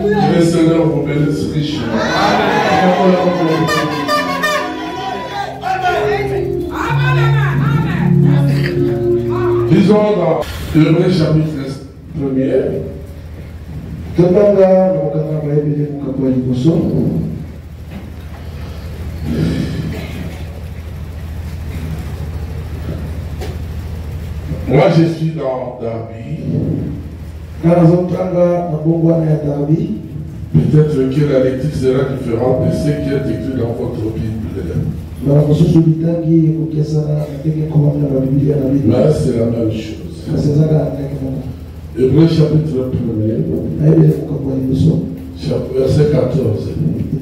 Que le Seigneur vous bénisse richement. Disons dans Hébreux chapitre 1er. Moi je suis dans Darby. Peut-être que la lecture sera différente de ce qui est écrit dans votre Bible. Mais c'est la même chose. Hébreux chapitre 1er, verset 14.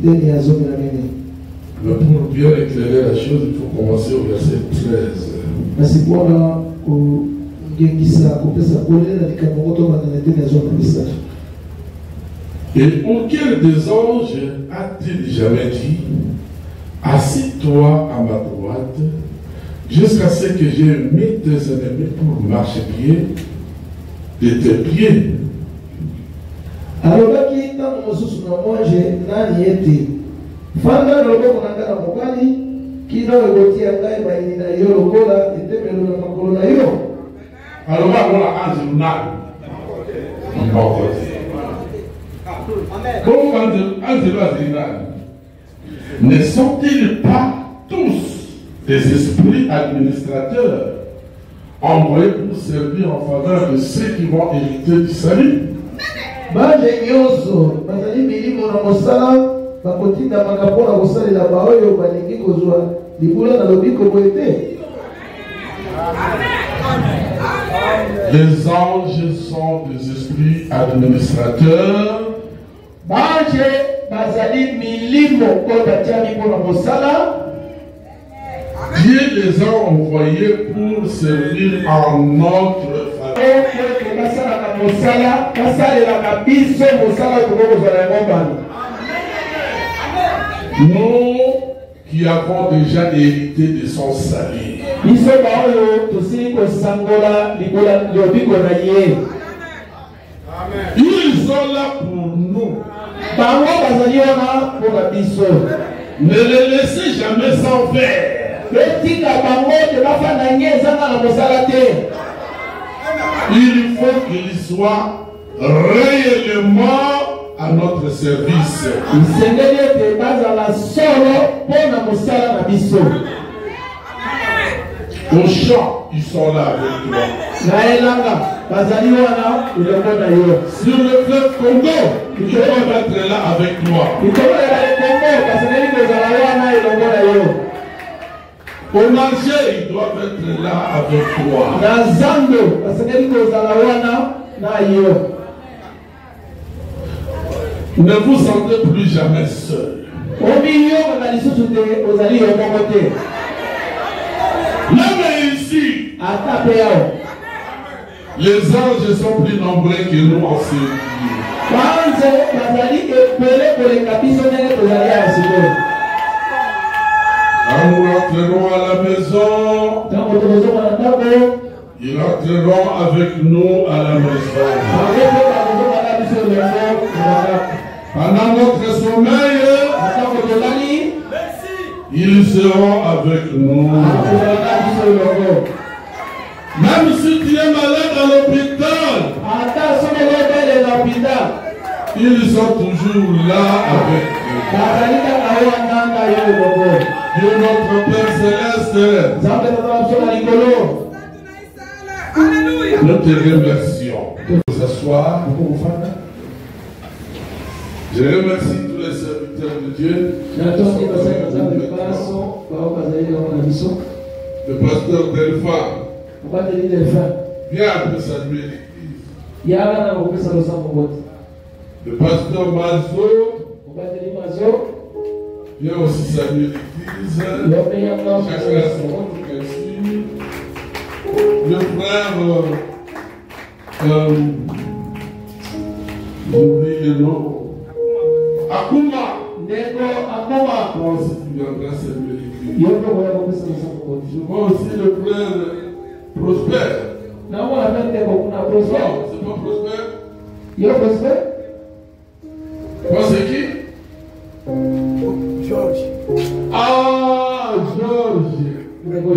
Mais pour bien éclairer la chose, il faut commencer au verset 13. Et auquel des anges a-t-il jamais dit, assis-toi à ma droite, jusqu'à ce que j'ai mis tes ennemis pour marchepied de tes pieds. Alors qui dans Moses j'ai nani ete fanda loboko nanga na mobali qui dans le gotier ngai ba ina yo lokola etemelo na makolo na yo. Alors voilà ange nani. Comment ne sont-ils pas tous des esprits administrateurs envoyés pour servir en faveur de ceux qui vont hériter du salut? Les anges sont des esprits administrateurs. Dieu les a envoyés pour servir en notre faveur. Nous qui avons déjà hérité de son salut. Ils sont là pour nous. Ne les laissez jamais sans faire. Il faut qu'ils soient réellement à notre service. Au champ, ils sont là avec toi. Sur le fleuve Congo, ils doivent être là avec toi. Au marché, ils doivent être là avec toi. Ne vous sentez plus jamais seul. Même ici, les anges sont plus nombreux que nous en Syrie. Quand nous rentrerons à la maison, ils rentreront avec nous à la maison. Pendant notre sommeil, ils seront avec nous. Même si tu es malade à l'hôpital, ils sont toujours là avec nous. Dieu notre Père Céleste, nous te remercions de s'asseoir. Je remercie tous les serviteurs de Dieu. Le pasteur Delphin vient après saluer l'église. Le pasteur Mazo vient aussi saluer l'église. Chacun a son rôle ici. Le frère, j'oublie le nom. Akuma. Moi aussi tu viendras saluer l'église. Je vois aussi le frère Prosper. Non, c'est pas Prosper.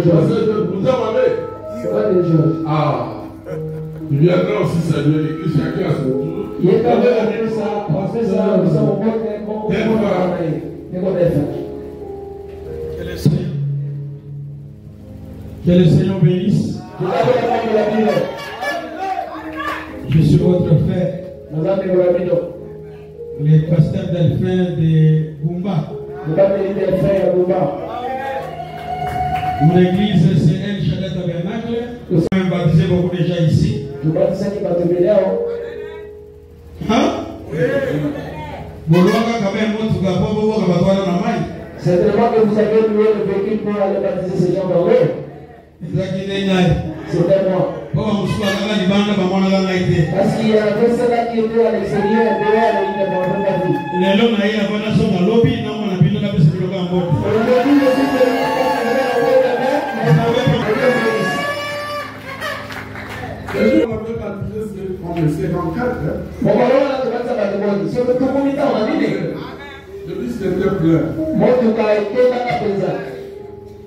Georges. Vous avez? C'est pas de Georges. Ah. Il viendra aussi saluer l'église, chacun à son tour. Il est quand même appelé ça, parce que ça, nous sommes au point que le Seigneur bénisse. Je suis votre frère, le pasteur Delphin de Bumba. Mon église, c'est El Shaddai Tabernacle. Nous sommes baptisés beaucoup déjà ici. Hein? C'est vraiment que vous avez loué le véhicule pour aller baptiser ces gens dans l'eau. C'était moi. Parce qu'il y a un ceux-là qui étaient à l'extérieur et dehors, ils ne m'ont pas vu. Aujourd'hui, je suis venu parce que je vais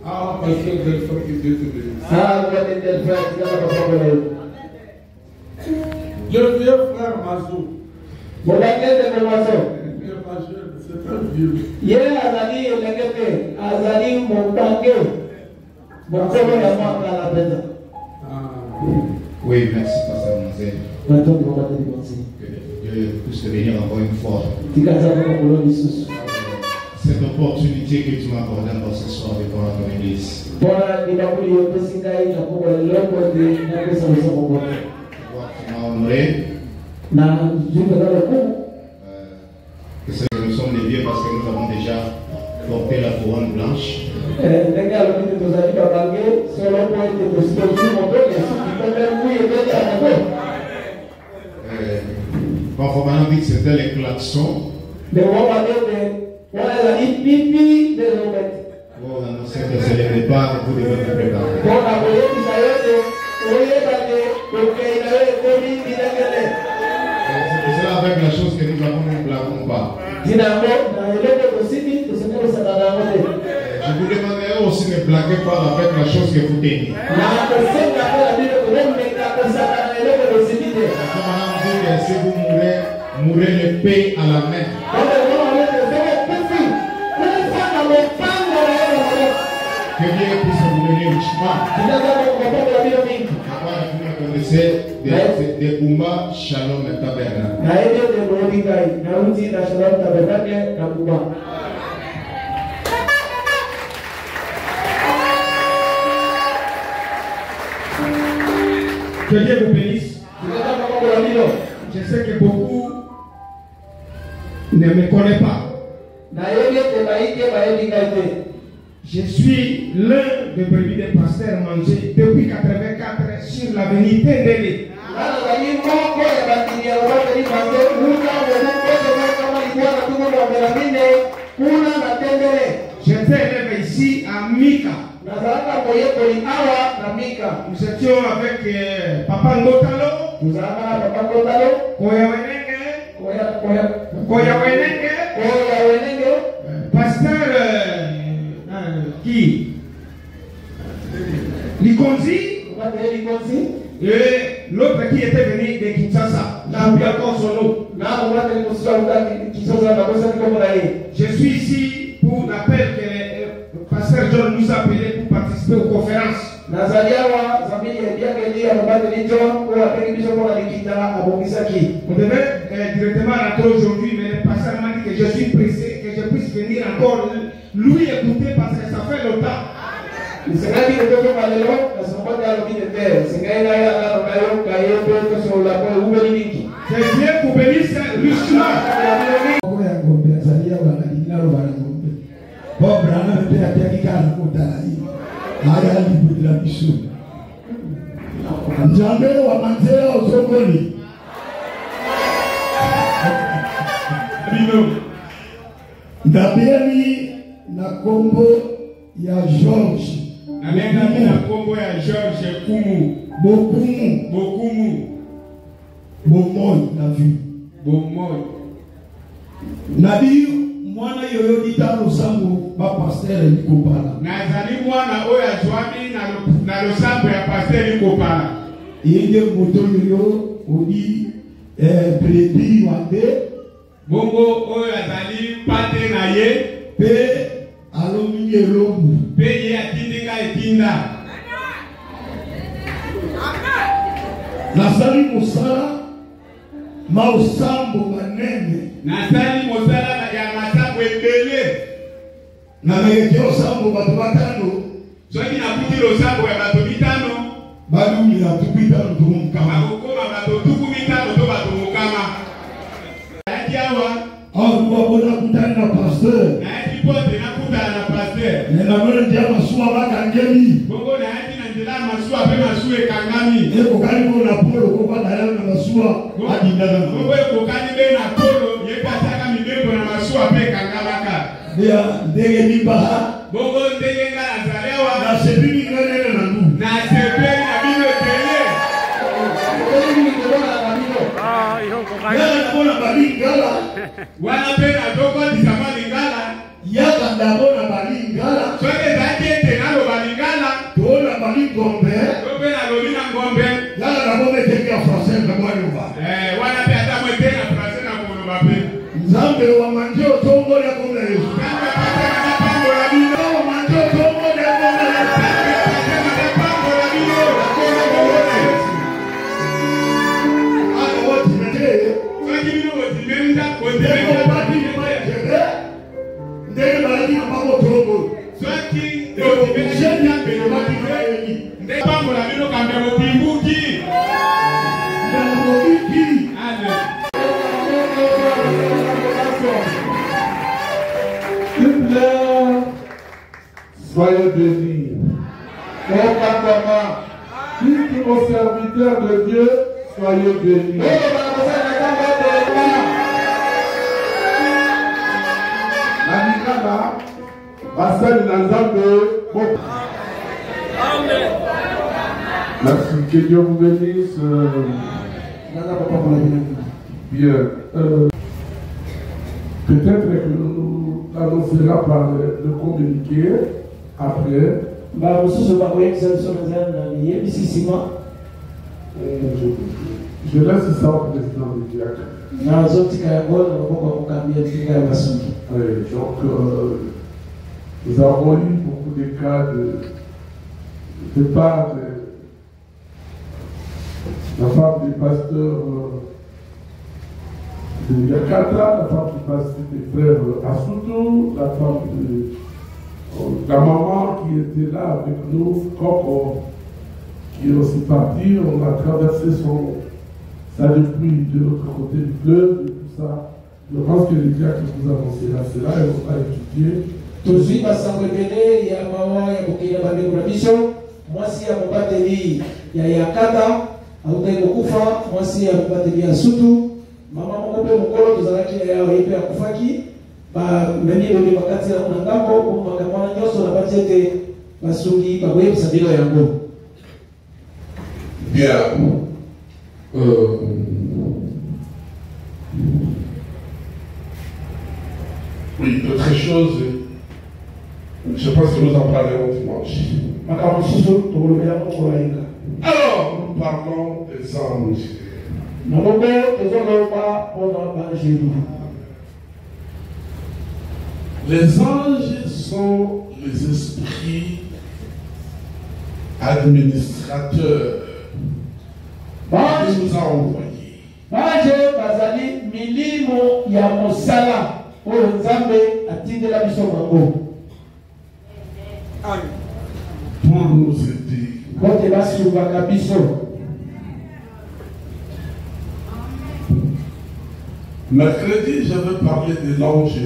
Ah, parce que Delphin qui Dieu te bénisse. Ah, vous êtes Delphin, c'est pas Le vieux frère Mazou. Mon baguette de formation. Il est pas jeune, c'est un vieux. Hier, Azali, Legete, Azali, mon tangué. Mon commun est mort à la présence. Oui, merci, Pasteur Manzel. Maintenant, nous allons te dire. Que Dieu puisse te bénir encore une fois. Cette opportunité que tu m'as accordée encore ce soir devant ton église. Voir tu m'as honoré. Que nous sommes des vieux parce que nous avons déjà porté la couronne blanche. Conformément dit que c'était les klaxons. Pour annoncer que c'est le départ et vous devez vous préparer. C'est cela avec la chose que nous avons, nous ne blaguons pas. Je vous demanderai aussi de ne blaguer pas avec la chose que vous tenez. Si vous mourrez l'épée à la main. Que Dieu puisse vous donner richement. Vous me connaissez des Bumba Shalom Tabernacle. Que Dieu vous bénisse. Je sais que beaucoup ne me connaissent pas. Je suis l'un des premiers des pasteurs mangés depuis 1984 sur l'avenue Tendele. J'étais élevé ici à Mika. Nous étions avec Papa Ngotalo, Koya Wenenge, pasteur qui Likonzi, et l'autre qui était venu de Kinshasa. Je suis ici pour l'appel que le pasteur John nous a appelé pour participer aux conférences. On devait directement rentrer aujourd'hui, mais le pasteur m'a dit que je suis pressé, que je puisse venir encore lui écouter parce que ça fait longtemps. Que Dieu vous bénisse richement. Ndabieni na kombo ya George. Amen. Na kombo ya George Kumu. Bokumu. Bomoy na vie. Bomoy. Nabi mwana yoyo ditano sango ba pasteur likopana. Nazali mwana oya zwami na losambo ya pasteur likopana. Yenge moto yoyo odi predi wande. Bongo oyo azali pate na ye. Pe alomini elombu. Pe ye atindinga etinda. Nasali mosala mausambo manene. Nasali mosala ya masambo ebele. Na meke osambo bato batano. Soki na kuti losambo ya bato bitano. Baluli na tukitano to mukama. Bakokoma bato tuku bitano to bato mukama. Yaki awa. Awa bona kutana na pasteur. Na yaki pote na kutana na pasteur. Na mwana ndia masuwa bakangeli. Bongo na yaki na njela masuwa pe masuwa ekangami. Eko kali bona polo ko bana ya na masuwa adindana. Bongo eko kali be na polo yekataka mibeko na masuwa pe kangamaka. Dia ndege nibaha. Bongo ndege ngala zalewa. Na sebini ngane na ndu. Na sebini na bino tele. Yala bona balingala. Wana pe na doko disama lingala. Yaka ndabona balingala. Soke zaki ete nalo balingala. Tola balingombe. Tope na lobina ngombe. Yala ndabona teki ya français na mwanyumba. Wana pe ata mwete na français na koloba pe. Nzambe wa manje otongo ya kona Yesu. Nzambe pate na pango la bino. Wa manje otongo ya kona Yesu. Nzambe pate na pango la bino. Ana wati mete. Soki bino otimenda otimenda Bati ni maje. Ndege bali na pango tongo. soki otimenda pe na bati nde pango la bino kambe mopimbuki. Soyez bénis. Mon papa, dites aux serviteurs de Dieu, soyez bénis. La Nikala, Basel Nazambe, merci, que Dieu vous bénisse. Bien. Peut-être que nous annoncera par le communiqué après. Je laisse ça au président du diacre. Donc, nous avons eu beaucoup de cas de part de la femme du pasteur de Yakata, la femme du pasteur des frères Asutu, la femme de la maman qui était là avec nous, Coco, qui est aussi parti. On a traversé sa dépouille de l'autre côté du fleuve, et tout ça. Je pense que les diacres nous annoncera cela et on va étudier. Tozwi basango ebele ya mawa ya kokenda bandeko na biso mwasi ya mobateli ya Yakata autai kokufa mwasi ya mobateli ya Sutu mama moko mpe mokolo tozalaki yawe mpe akufaki bamemi elongi bakati na ngambo komaka mwana nyonso na bati ete basungi bakoyebisa bino yango. Bien. Oui, d'autres choses. Je ne sais pas si nous en parlerons dimanche. Alors, nous parlons des anges. Les anges sont les esprits administrateurs qui nous a envoyés. Pour nous aider. Mercredi, j'avais parlé de l'ange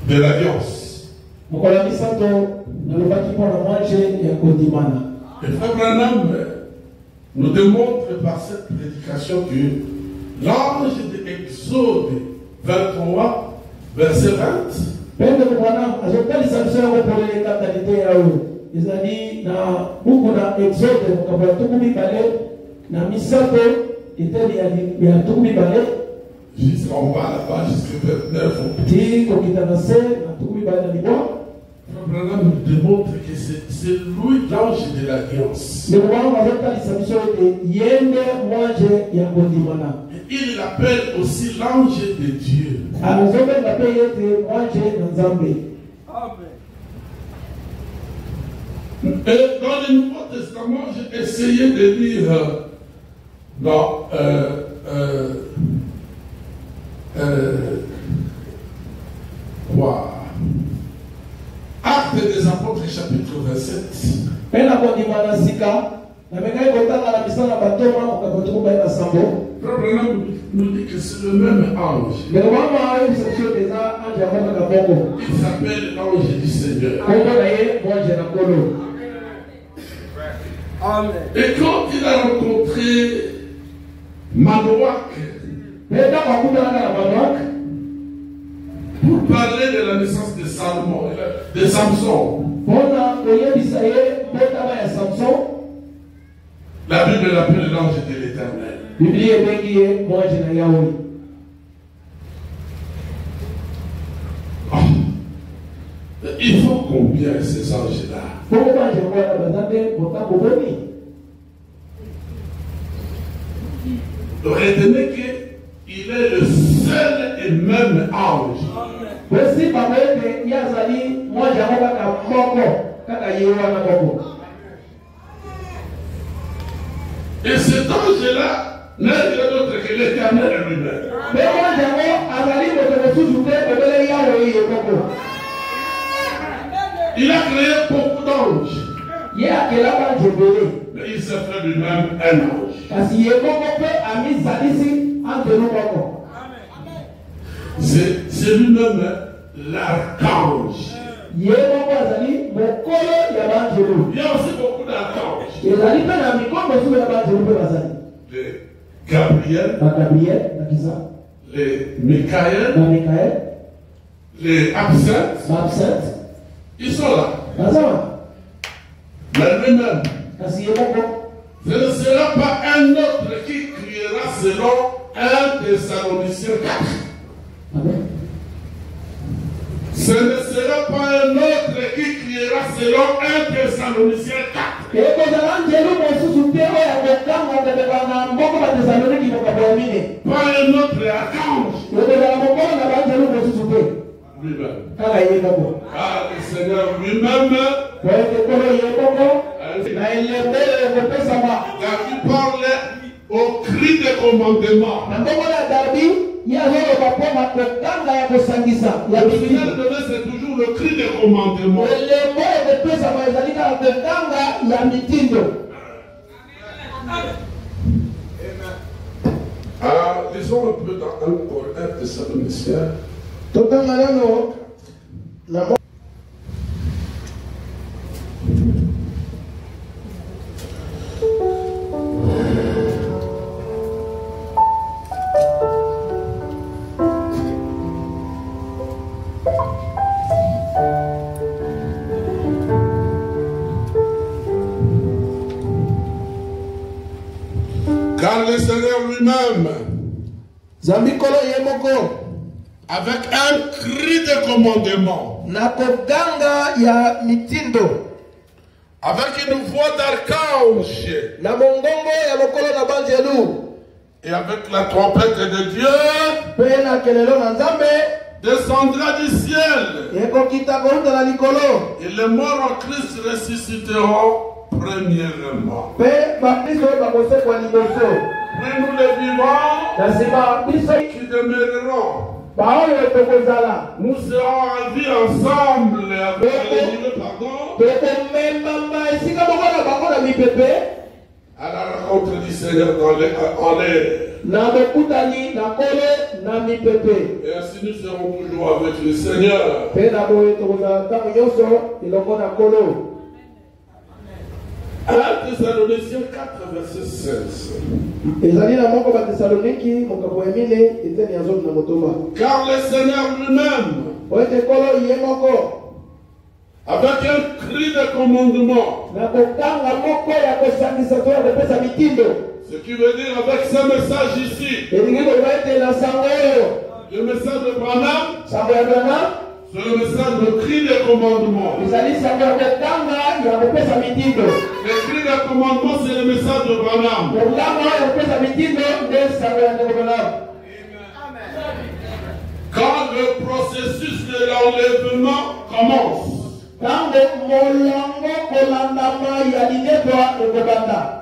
de l'Alliance. Et Frère Branham nous démontre par cette prédication que l'ange de Exode 23, verset 20, jusqu'en bas là-bas, jusqu'au 29. Frère Branham nous démontre que c'est lui l'ange de l'alliance. Il l'appelle aussi l'ange de Dieu. Et dans le Nouveau Testament, j'ai essayé de lire dans Actes des Apôtres, chapitre 27. Frère Branham nous dit que c'est le même ange. Il s'appelle l'ange du Seigneur. Et quand il a rencontré Manoach pour parler de la naissance de Samson, la Bible l'appelle l'ange de l'Éternel. Il faut combien ces anges-là? Retenez qu'il est le seul et même ange. Et cet ange-là n'est rien d'autre que l'Éternel lui-même. Il a créé beaucoup d'anges. Mais il s'est fait lui-même un ange. C'est lui-même l'archange. Il y a aussi beaucoup d'archanges. Les Gabriel, les Michael, les Absinthe. Ils sont là. Mais lui-même, ce ne sera pas un autre qui criera selon 1 Thessaloniciens 4. Amen. Ce ne sera pas un autre qui criera selon 1 Thessaloniciens 4. Pas un autre archange. Lui-même. Car le Seigneur lui-même, qui parle au cri de commandement. Le final de c'est toujours le cri de commandement. Alors, lisons un peu dans 1 Thessaloniciens. Car le Seigneur lui-même, avec un cri de commandement, avec une voix d'archange, et avec la trompette de Dieu, descendra du ciel, et les morts en Christ ressusciteront premièrement. Puis nous les vivants qui demeureront, nous serons en vie ensemble avec à la rencontre du Seigneur en l'air. Et ainsi nous serons toujours avec le Seigneur. 1 Thessaloniciens 4, verset 16. Car le Seigneur lui-même, avec un cri de commandement, ce qui veut dire avec ce message ici, message de Branham, Sango ya Branham. c'est le message de cri des commandements. Ezali sango ya kotanga ya kopesa mitindo. Le cri des commandements, c'est le message de Branham. Kotanga ya kopesa mitindo nde sango ya Branham. Quand le processus de l'enlèvement commence, Tango molongo kolandama ya linetwa ekobanda.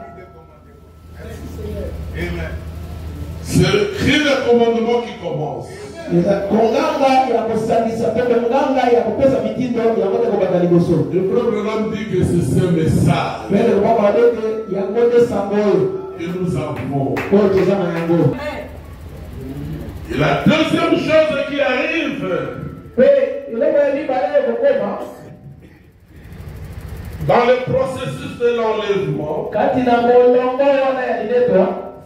c'est le cri des commandements qui commence. Konganga ya kosangisa pe konganga ya kopesa mitindo ya kote kobanda liboso. Le frère Branham dit que c'est ce message Mais le roi Badeke ya kote sango que nous avons. ko tezana yango. Et la deuxième chose qui arrive, dans le processus de l'enlèvement,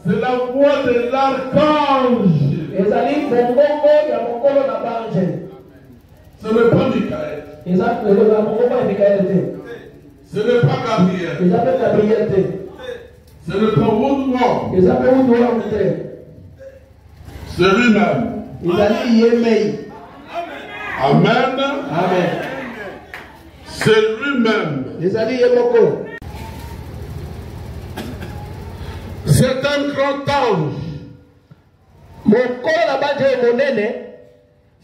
c'est la voix de l'archange. Ce n'est pas Michael. Ce n'est pas Gabriel. Ce n'est pas Woodward. C'est lui-même. Amen. Amen. C'est lui-même. C'est un grand ange.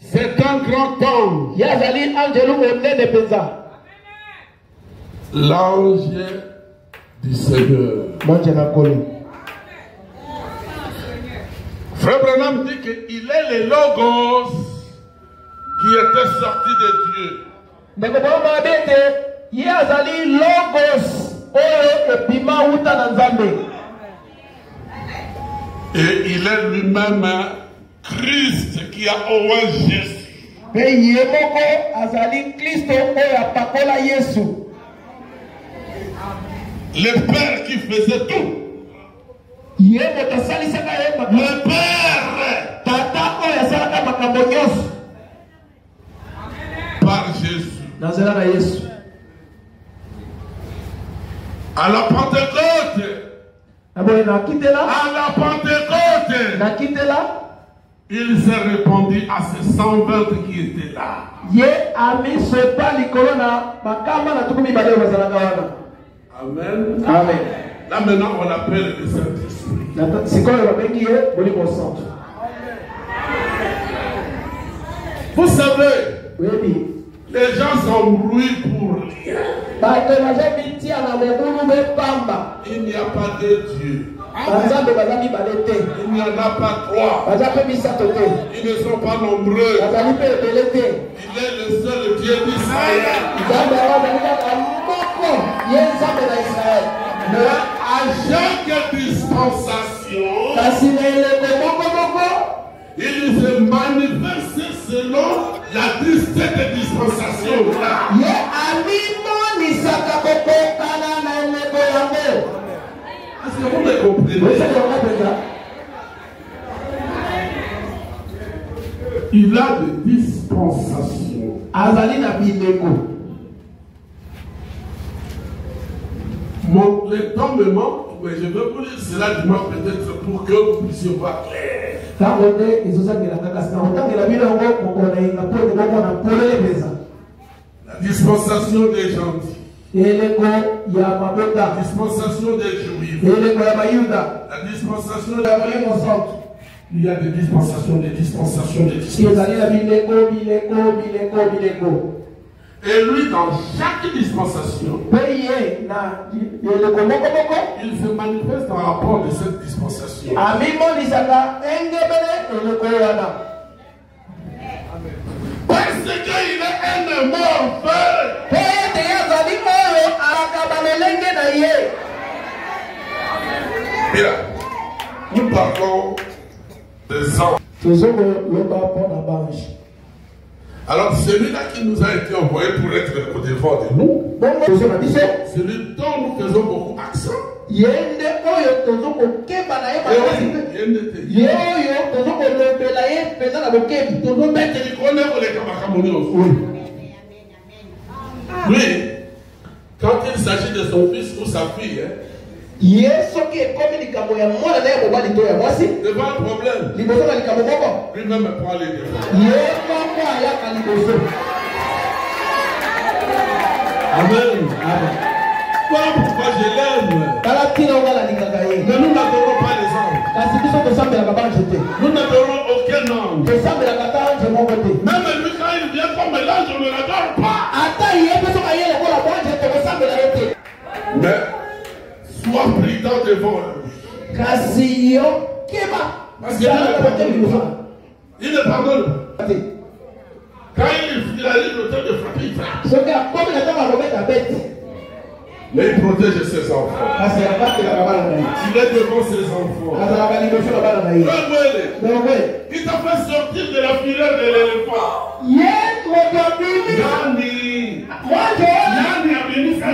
C'est un grand ange. L'ange du Seigneur. Frère Branham dit qu'il est le logos qui était sorti de Dieu. Et il est lui-même Christ qui a envoyé Jésus. Le Père qui faisait tout. Le Père par Jésus. À la Pentecôte, il s'est répandu à ces 120 qui étaient là. Amen. Amen. Là maintenant on appelle le Saint-Esprit. Vous savez, les gens s'embrouillent pour rien. Il n'y a pas de Dieu. Il n'y en a pas trois. Ils ne sont pas nombreux. Il est le seul Dieu d'Israël. Mais à chaque dispensation, il se manifeste selon la 17 dispensation. Est-ce que vous me comprenez? Il a des dispensations. Le temps me manque, mais je veux vous dire cela dimanche peut-être pour que vous puissiez voir clair. La dispensation des gentils. La dispensation des juifs. La dispensation des innocents. Il y a des dispensations, des dispensations, des dispensations. Et lui, dans chaque dispensation, il se manifeste en rapport de cette dispensation. Parce qu'il est un mort fait. Bien, nous parlons des anges. Alors celui-là qui nous a été envoyé pour être au-devant de nous, celui dont nous faisons beaucoup accent, oui, quand il s'agit de son fils ou sa fille, Yesu qui est comme les camots ya moi na ya mobali to ya mwasi. Devant le problème. Liboso na likamo moko. Lui-même prend les devants. Yesu moko ayaka liboso. Amen. Amen. Voilà pourquoi je l'aime. Mais nous n'adorons pas les anges. Nous n'adorons aucun ange. Même lui, quand il vient comme l'ange, on ne l'adore pas. Mais sois prudent devant eux. Parce qu'il ne pardonne pas. Quand il arrive le temps de frapper, il frappe. Mais il protège ses enfants. Il est devant ses enfants. Il t'a fait sortir de la filière de l'éléphant. Yanni a béni ça.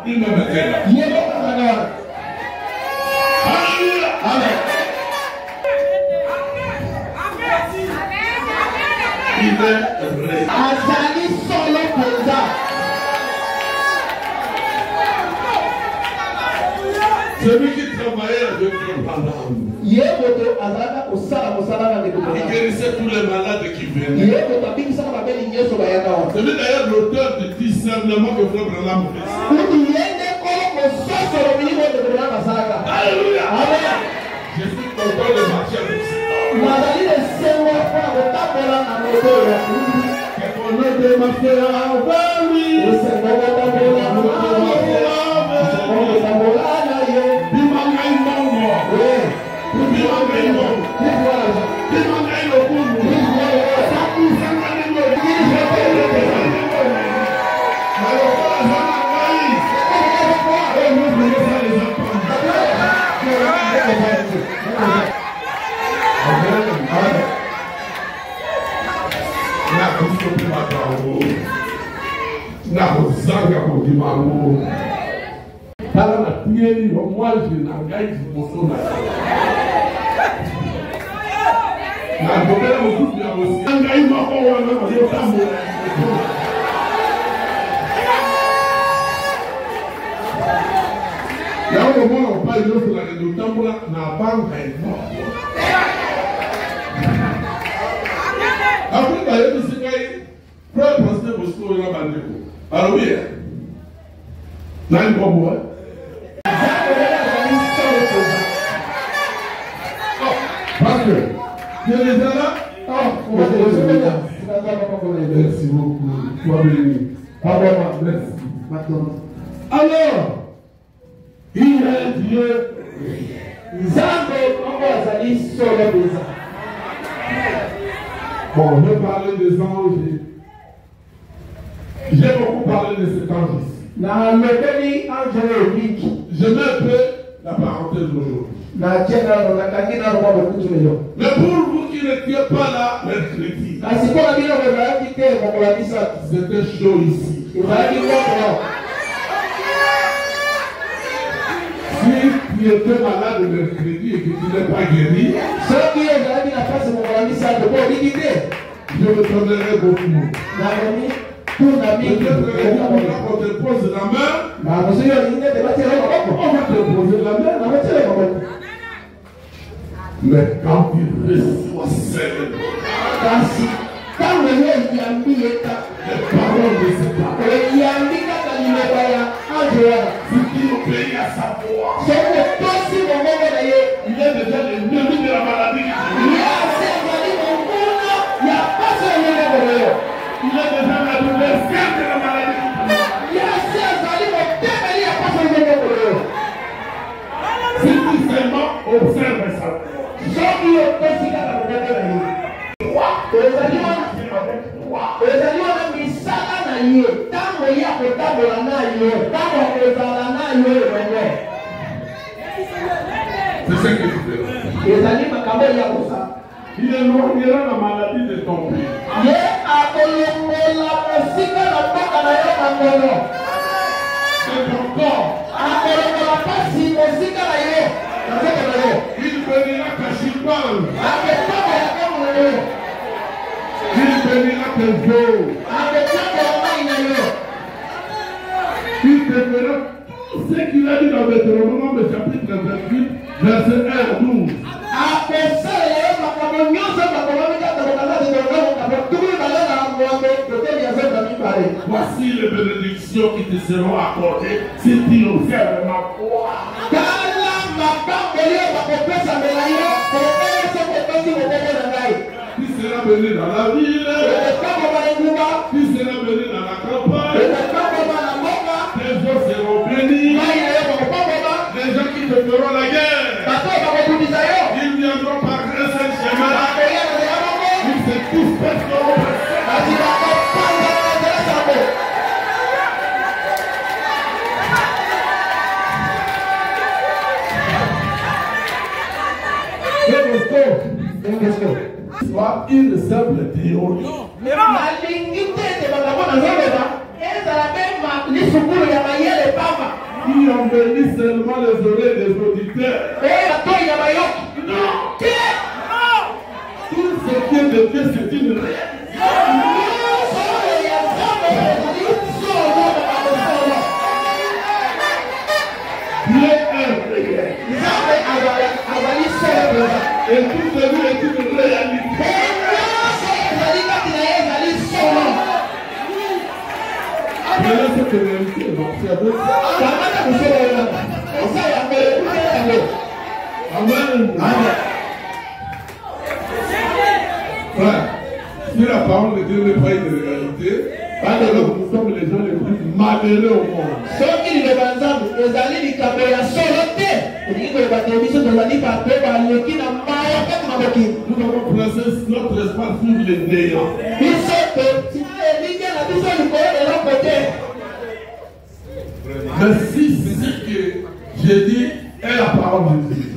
Il me mettait là. Alléluia. Amen. Il est vrai. Celui qui travaillait avec le malade. Il guérissait tous les malades qui venaient. C'est d'ailleurs l'auteur du discernement que Frère Branham fait. Alléluia. Je suis content de marcher avec ça. De ma frère moi je n'engage mon son. Merci beaucoup. Sois béni. Merci. Alors, il est Dieu. Bon, on veut parler des anges. J'ai beaucoup parlé de cet ange ici. Je mets un peu la parenthèse aujourd'hui. Mais pour vous qui n'étiez pas là mercredi, c'était chaud ici. Si tu étais malade mercredi et que tu n'es pas guéri, je me donnerai beaucoup. On te pose la main, on va te poser la main. Mais quand tu reçois seulement les paroles de cet homme, si tu obéis à sa voix, il est déjà l'ennemi de la maladie. Il est déjà l'adversaire de la maladie. Si tu seulement observes ça, c'est ce que tu fais. Il éloignera la maladie de ton pays. De ton corps. Il bénira ta chimale. Il bénira tes os. Verset 1 à 12. Voici les bénédictions qui te seront accordées si tu observes ma foi. Tu seras béni dans la ville, tu seras béni dans la campagne, tes eaux seront bénies, les gens qui te feront la guerre, ils viendront par un seul chemin, ils se tous perdront. Soit une simple théorie. Qui embellit seulement les oreilles des auditeurs. Non. Tout ce qui est de Dieu, c'est une réalité. Dieu est réel. Et tout de lui est une réalité. Mais là, cette réalité, observez. Amen. Frère, si la parole de Dieu n'est pas une réalité, alors nous sommes les gens les plus malheureux au monde. Nous avons placé notre espace sur les néants. Mais si ce que j'ai dit est la parole de Dieu,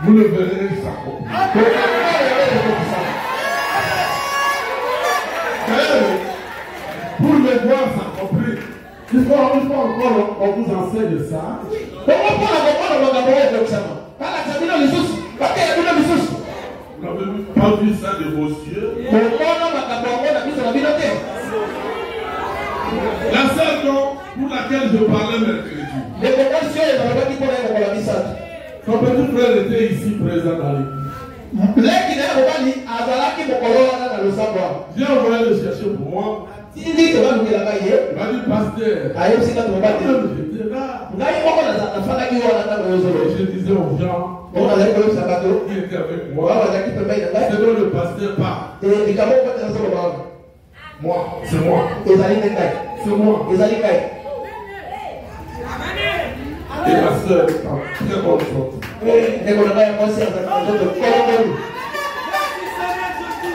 vous le verrez s'accomplir. Pour le voir s'accomplir, il faut encore qu'on vous enseigne ça. Vous n'avez pas vu ça de vos yeux. La seule chose pour laquelle je parlais mercredi, son petit frère était ici présent dans l'église. J'ai envoyé le chercher pour moi. Il m'a dit, pasteur, j'étais là. Je disais aux gens qui étaient avec moi, c'est donc le pasteur part. Moi, c'est moi. C'est moi. Et ma soeur est en très bonne sorte.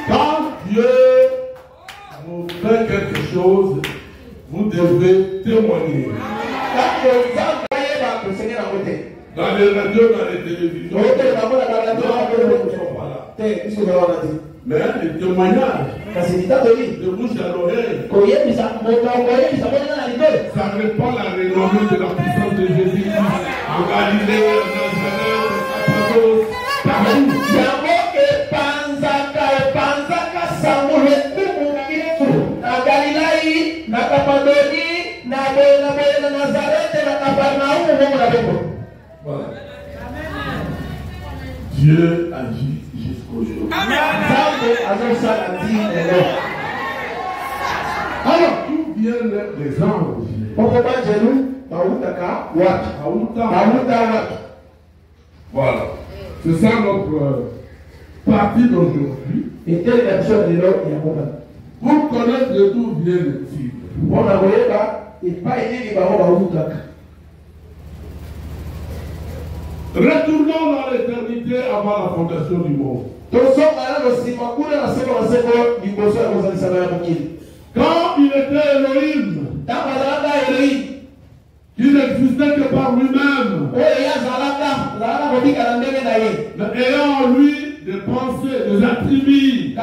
Quand Dieu vous fait quelque chose, vous devez témoigner. Dans les radios, dans les télévisions, nous ne sommes pas là. Mais les témoignages de bouche à l'oreille, ça répand la renommée de la puissance de Jésus en Galilée, en Nazareth, partout. Voilà. Dieu agit jusqu'au jour. Alors, d'où viennent les anges? Voilà. C'est ça notre partie d'aujourd'hui. Pour connaître d'où viennent-ils. Retournons dans l'éternité avant la fondation du monde. Quand il était Elohim, il n'existait que par lui-même, ayant en lui des pensées, des attributs.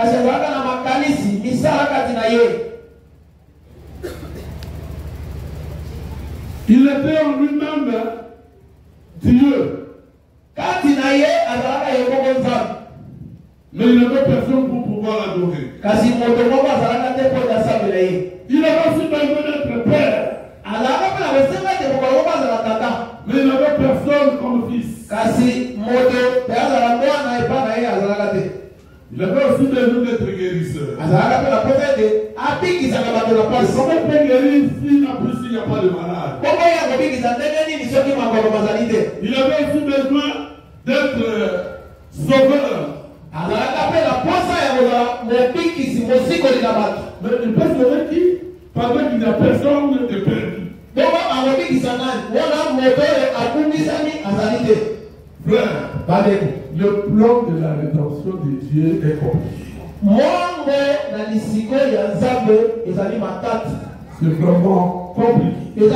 Il était en lui-même Dieu. Mais il n'avait personne pour pouvoir l'adorer. Il avait aussi besoin d'être père. Mais il n'avait personne comme fils. Il avait aussi besoin d'être guérisseur. Comment peut guérir s'il n'y a pas de malade? Il avait aussi besoin d'être sauveur. Mais il peut sauver qui? Pendant qu'il n'y a personne de perdu. Frère, le plan de la rédemption de Dieu est compliqué. C'est vraiment compliqué. Mais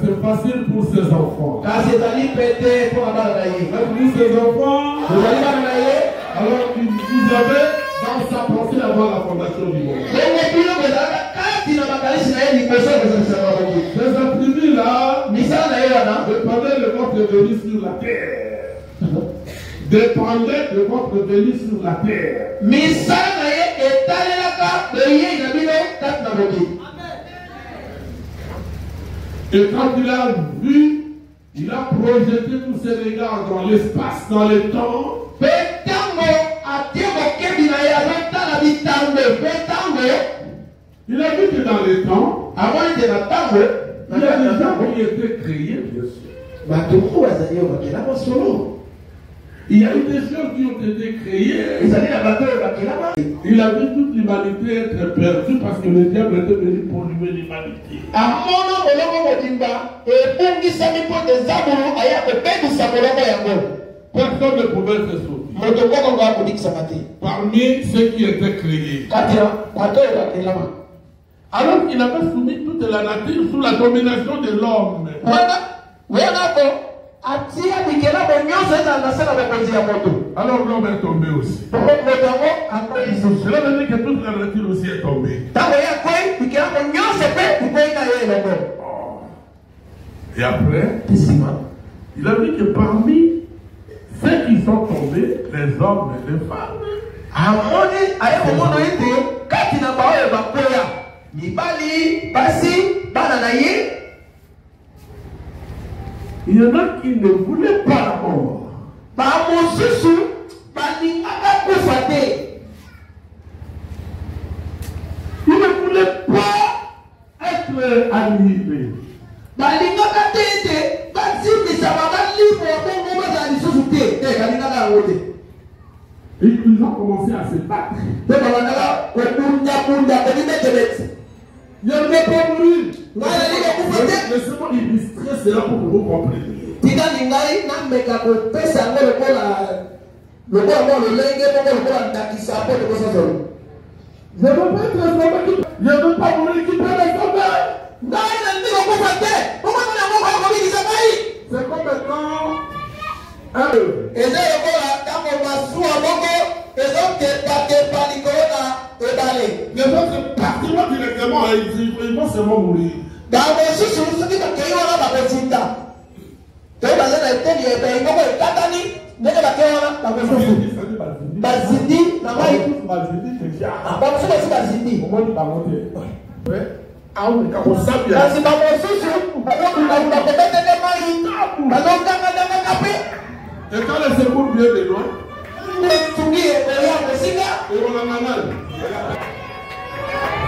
c'est facile pour ses enfants. Pour ses enfants, alors qu'ils avaient dans sa pensée avant la fondation du monde. Ces attributs-là dépendaient de votre venue sur la terre. Dépendait de votre venue sur la terre. Et quand il a vu, il a projeté tous ses regards dans l'espace, dans le temps. Il a vu que dans le temps, il y a des gens qui étaient créés, bien sûr. Il y a eu des choses qui ont été créées. Il a vu toute l'humanité être perdue parce que le diable était venu polluer l'humanité. Personne ne pouvait se sauver. Parmi ceux qui étaient créés. Alors qu'il avait soumis toute la nature sous la domination de l'homme. Alors l'homme est tombé aussi. Cela veut dire que toute la nature aussi est tombée. Et après, il a dit que parmi ceux qui sont tombés, les hommes et les femmes, il y en a qui ne voulaient pas la mort. Ils ne voulaient pas être annihilés. Et ils ont commencé à se battre. Il ne veut pas mourir. Laissez-moi illustrer cela pour que vous compreniez. Je ne veux pas être sauvé. Je ne veux pas mourir qui peut les sauver. C'est comme maintenant. Les autres partiront directement et ils vont seulement mourir. Et quand le secours vient de loin,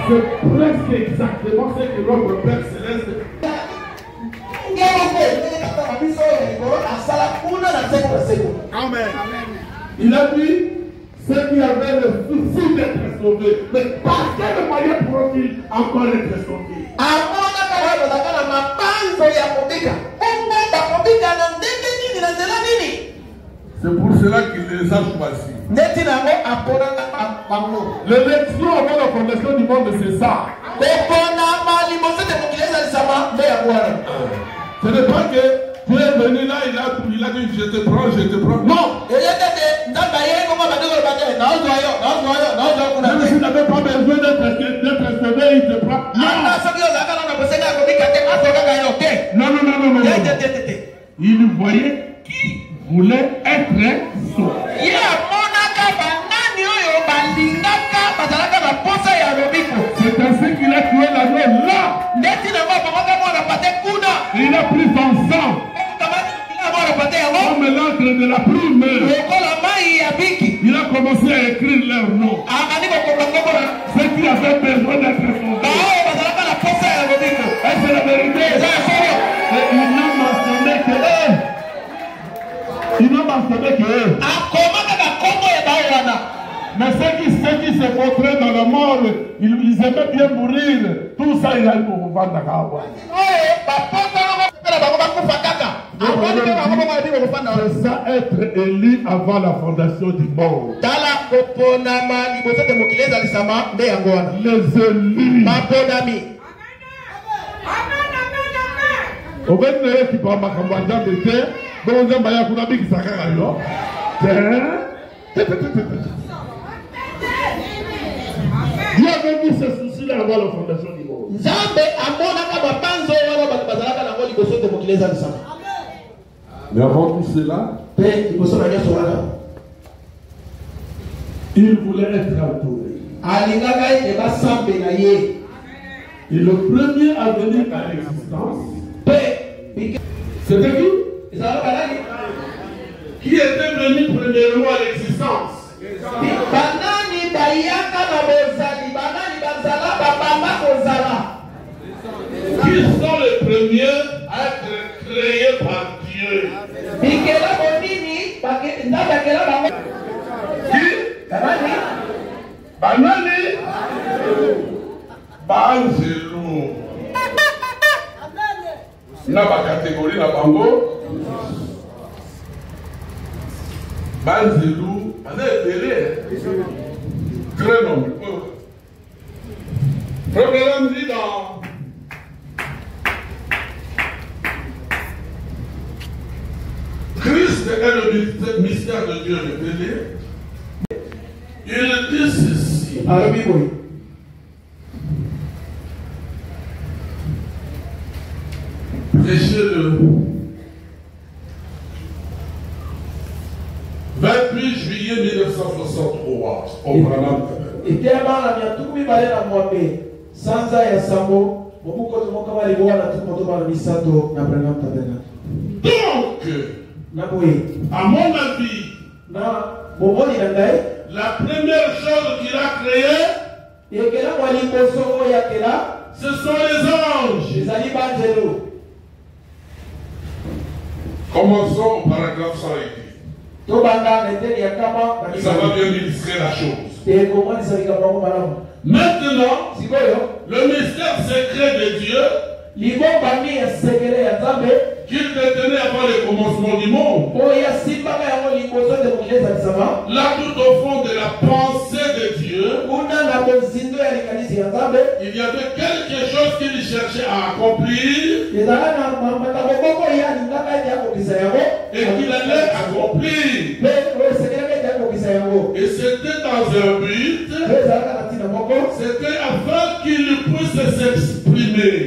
c'est presque exactement ce que notre Père Céleste. Amen. Il a dit ceux qui avaient le souci d'être sauvés, mais par quel moyen pourront-ils encore être sauvés? C'est pour cela qu'il les a choisis. L'élection avant la fondation du monde, c'est ça. Ce n'est pas que tu es venu là, il a dit je te prends, je te prends. Non. Même si tu n'avais pas besoin d'être sauvé, il te prend. Non. Il voyait qui voulait être sauvé. C'est ainsi qu'il a tué l'agneau là. pris son sang comme l'encre de la plume. Il a commencé à écrire leur nom. Ceux qui avaient besoin d'être sauvés. Et c'est la vérité. Et il n'a mentionné que eux. Il n'a mentionné que eux. Mais ceux qui se montraient dans la mort, ils aimaient bien mourir. Tout ça, il a eu pour vous vendre à Kawa. C'est ça, être élu avant la fondation du monde. Les élus. Au même moment qui parle de terre, bon, on a dit que ça a Dieu avait mis ce souci-là avant la fondation du monde. Mais avant tout cela, il voulait être entouré. Et le premier à venir à l'existence, c'était qui? Qui était venu premièrement à l'existence? Qui sont les premiers à être créés par Dieu? Qui? Banani? Banzelu. Na ba catégorie na bango. Banzelu, on est belé. Très nombreux. Problème dit dans Christ est le mystère de Dieu révélé. Il dit ceci. Prêchez-le. 28 juillet 1963, au Branham. Donc, à mon avis, la première chose qu'il a créée, ce sont les anges. Commençons au paragraphe 100. Ça va bien illustrer la chose. Maintenant, le mystère secret de Dieu qu'il détenait avant le commencement du monde, là tout au fond de la pensée de Dieu, il y avait quelque chose qu'il cherchait à accomplir et qu'il allait accomplir. Et c'était dans un but, c'était afin qu'il puisse s'exprimer.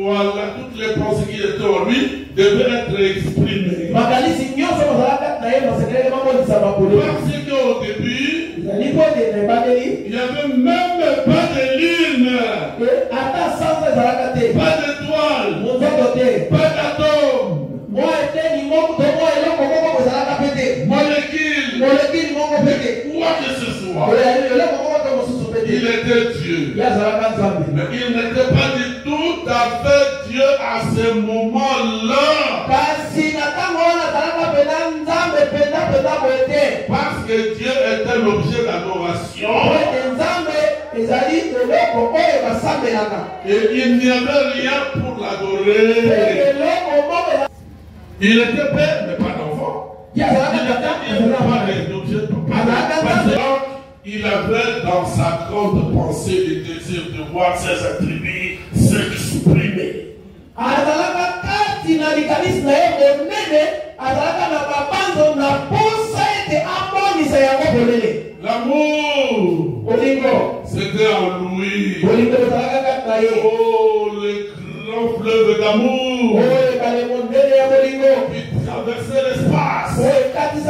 Voilà, toutes les pensées qui étaient en lui devaient être exprimées. Parce qu'au début, il n'y avait même pas de lune, pas d'étoile, pas d'atome, molécule, quoi que ce soit. Il était Dieu. Mais il n'était pas du tout à fait Dieu à ce moment-là. Parce que Dieu était l'objet d'adoration. Et il n'y avait rien pour l'adorer. Il était père, mais pas d'enfant. Il n'avait pas d'objet de papa. Il avait dans sa grande pensée le désir de voir ses attributs s'exprimer. L'amour, c'était en lui. Oh, les grands fleuves d'amour qui traversaient l'espace.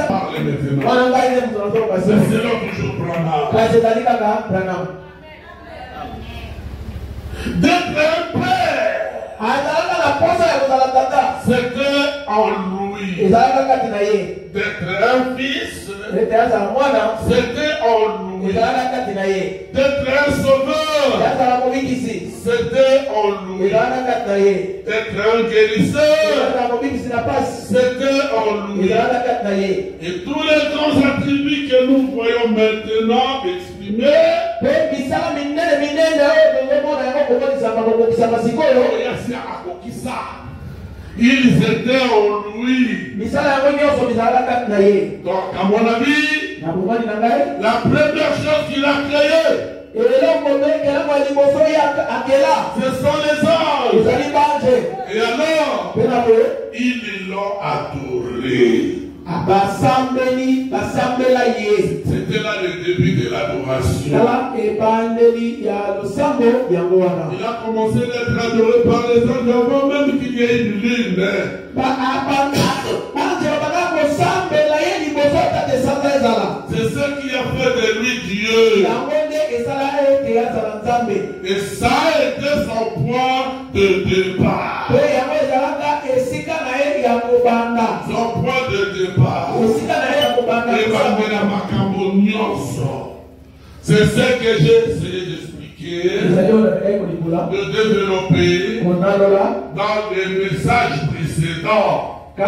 Parlez maintenant. C'est là toujours Branham. d'être un père. C'était en lui. D'être un fils. C'était en lui. D'être un sauveur. C'était en lui. D'être un guérisseur. C'était en lui. Et tous les grands attributs que nous voyons maintenant exprimés, ils étaient en lui. Donc, à mon avis, la première chose qu'il a créée, ce sont les anges. Et alors, ils l'ont adoré. C'était là le début de l'adoration. Il a commencé d'être adoré par les anges avant même qu'il y ait une lune. C'est ce qui a fait de lui Dieu. Et ça a été son point de départ. Son point de départ. C'est ce que j'ai essayé d'expliquer, de développer dans les messages précédents. Bon,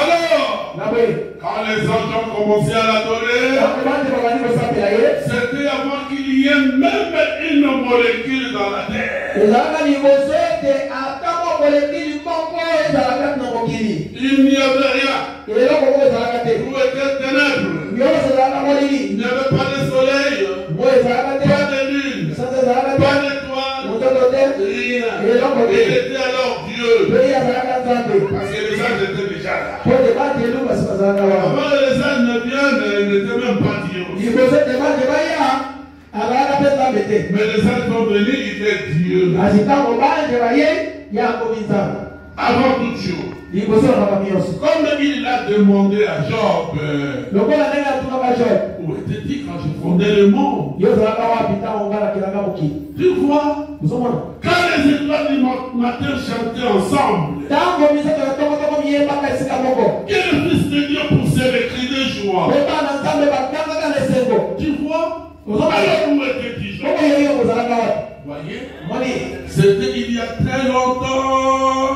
alors, quand les anges ont commencé à l'adorer, c'était avant qu'il y ait même une molécule dans la terre. Il n'y avait rien. Tout était ténèbres. Il n'y avait pas de soleil, pas de lune, pas d'étoiles. Il était alors Dieu. Parce que les anges étaient déjà là. Avant les anges ne viennent, ils n'étaient même pas Dieu. Mais les anges sont venus, il est Dieu. Avant toute chose. Comme il l'a demandé à Job, où était-il quand je fondais le monde? Tu vois, quand les étoiles du matin chantaient ensemble, que le Fils de Dieu poussait les cris de joie. Tu vois, alors où était-il Job? Voyez, c'était il y a très longtemps,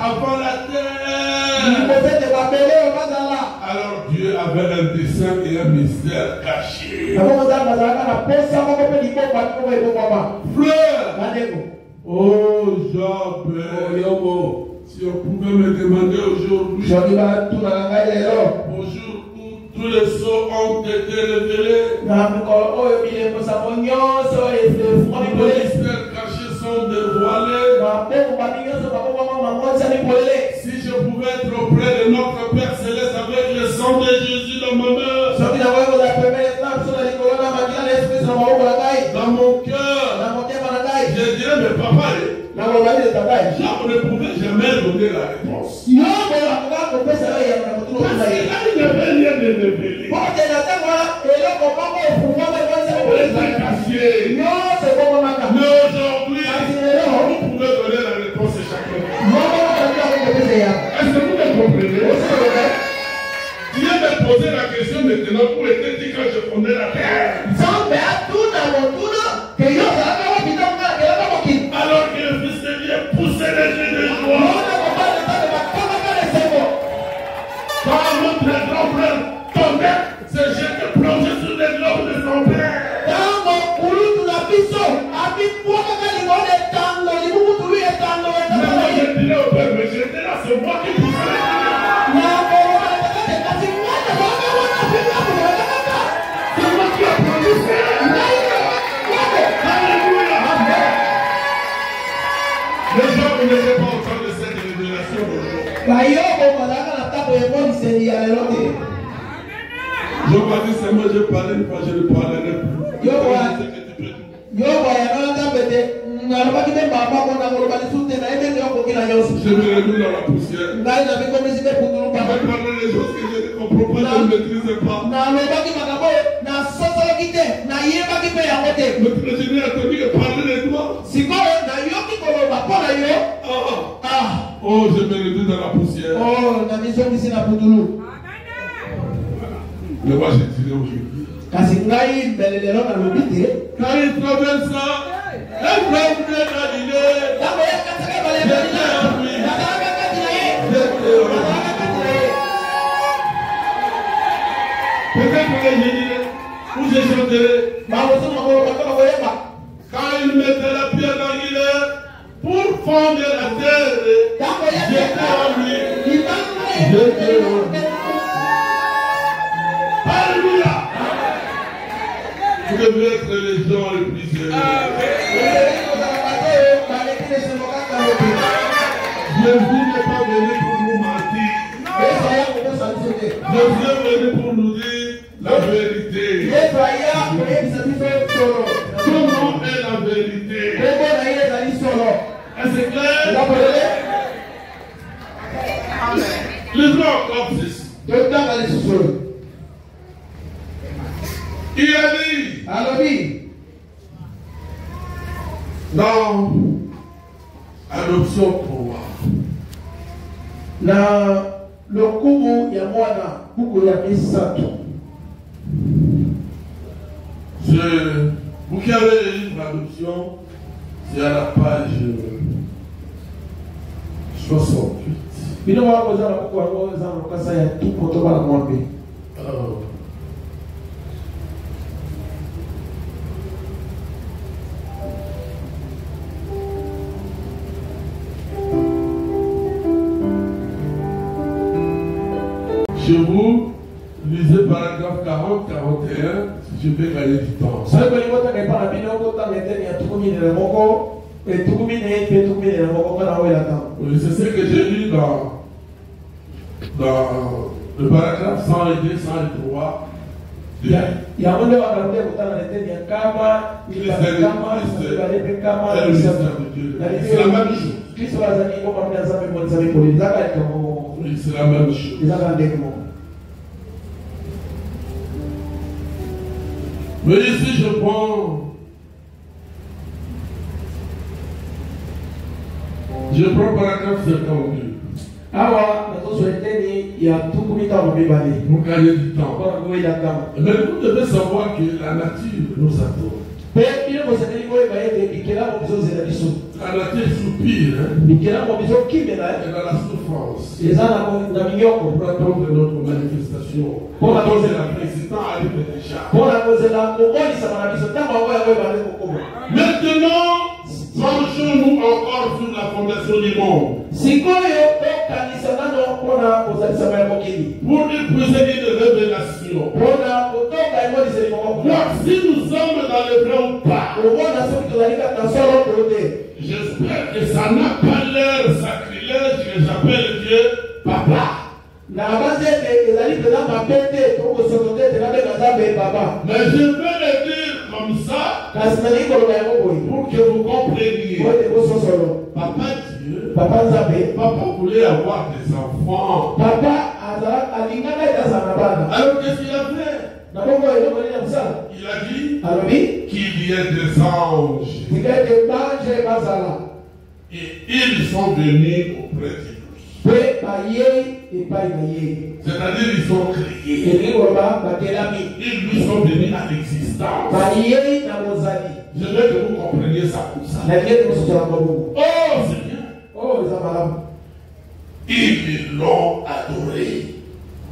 avant la terre. Alors Dieu avait un dessein et un mystère caché. Fleur. Oh Job, si on pouvait me demander aujourd'hui, bonjour, tous les sceaux ont été révélés. Les mystères cachés sont dévoilés. Si je pouvais être auprès de notre Père Céleste avec le sang de Jésus dans ma main, dans mon cœur, je dirais, mais papa, Job ne pouvait jamais donner la réponse. Parce qu'il n'avait rien de révélé. On les a cachés. Mais aujourd'hui, vous pouvez donner la réponse à chacun. Est-ce que vous me comprenez? Dieu me posait la question maintenant, où était-il quand je fondais la terre? Alors que le Fils de Dieu poussait les yeux de joie. Quand notre grand frère tombait, c'est Jésus qui plongeait sur les globes de son père. Mais je dirais au Père, mais j'étais là, c'est moi qui poussais les yeux. C'est moi qui ai produit ça. Alléluia. Les gens n'étaient pas au temps de cette révélation d'aujourd'hui. Je m'a dit, c'est moi, je parlais une fois, je ne parlerai plus. Je me remets dans la poussière. Je vais parler les des choses que je ne comprends pas, je ne maîtrise pas. Notre ingénieur a connu que parler de toi. Oh, je me réduis dans la poussière. Mais moi, j'ai tiré aujourd'hui. Quand il traversa, elle prend de Galilée. Peut-être que je dirais, où je chanterai. Quand il mettait la pierre dans l'île pour fonder la terre, j'étais en lui. J'étais en lui. Alléluia. Vous devez être les gens les plus heureux. Jésus n'est pas venu pour nous mentir. Jésus est venu pour nous dire la vérité. Son nom est la vérité. Est-ce clair? Lisons encore ceci. Il a dit dans adoption 3 na lokumu ya mwana kuku ya misato. Vous qui avez une adoption, c'est à la page 68. Bino wako za kuku wako za lokasa ya tuko to bala mwambe. Chez vous, lisez paragraphe 40, 41, si je vais gagner du temps. Oui, c'est ce que j'ai lu dans le paragraphe 102, 103. C'est la même chose. Oui, c'est la même chose. Mais ici, je prends paragraphe 52. Vous gagnez du temps. Mais vous devez savoir que la nature nous attend. La nature soupire, et dans la souffrance. Pour attendre notre manifestation. Pour attendre la présidence arrive déjà. Maintenant, penchons-nous encore sur la fondation du monde. Pour épouser une révélation. Voir si nous sommes dans le vrai ou pas. J'espère que ça n'a pas l'air sacrilège que j'appelle Dieu Papa. Mais je vais le dire comme ça pour que vous compreniez. Papa Dieu, Papa voulait avoir des enfants. Alors qu'est-ce qu'il a fait? Il a dit qu'il y ait des anges. Et ils sont venus auprès de nous. C'est-à-dire ils sont créés. Ils lui sont venus à l'existence. Je veux que vous compreniez ça comme ça. Oh, c'est bien. Ils l'ont adoré.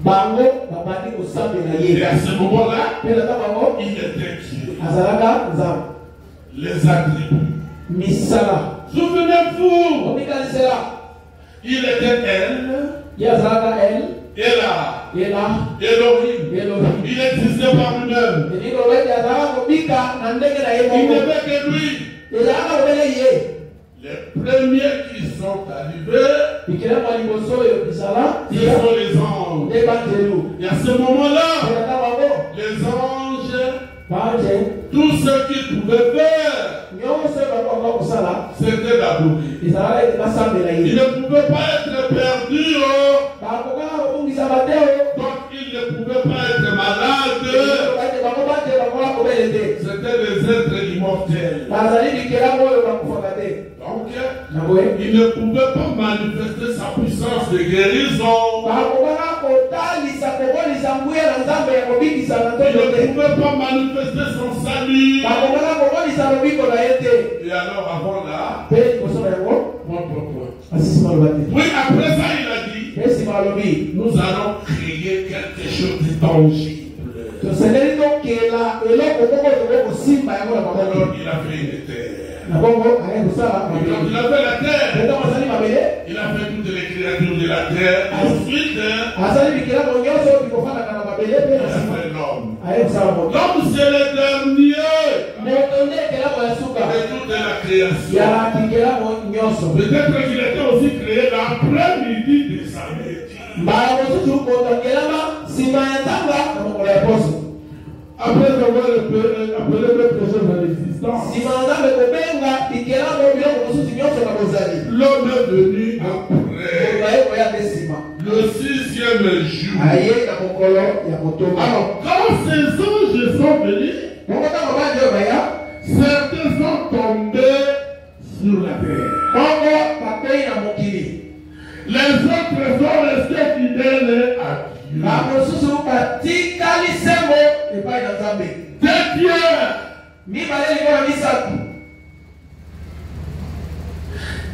Et à ce moment-là, il était Dieu. Les attributs. Souvenez-vous, il était elle, et là, Elohim. Il existait par lui-même. Il n'avait que lui. Les premiers qui sont arrivés, ce sont les anges. Et à ce moment-là, les anges, tout ce qu'ils pouvaient faire, c'était d'adorer. Ils ne pouvaient pas être perdus. pas être malades. C'était des êtres immortels. Donc, il ne pouvait pas manifester sa puissance de guérison. Il ne pouvait pas manifester son salut. Et alors, avant là, notre point. Oui, après ça, il a dit, nous allons créer quelque chose de tangible. Alors, il a fait une terre. Quand il a fait la terre, il a fait toutes les créatures de la terre. Ensuite, il a fait l'homme. L'homme, c'est le dernier de toute la création. Peut-être qu'il était aussi créé l'après-midi de samedi. Après avoir appelé quelque chose à l'existence, l'homme est venu après le 6e jour. Alors, quand ces anges sont venus, certains sont tombés sur la terre. Les autres sont restés fidèles à Dieu.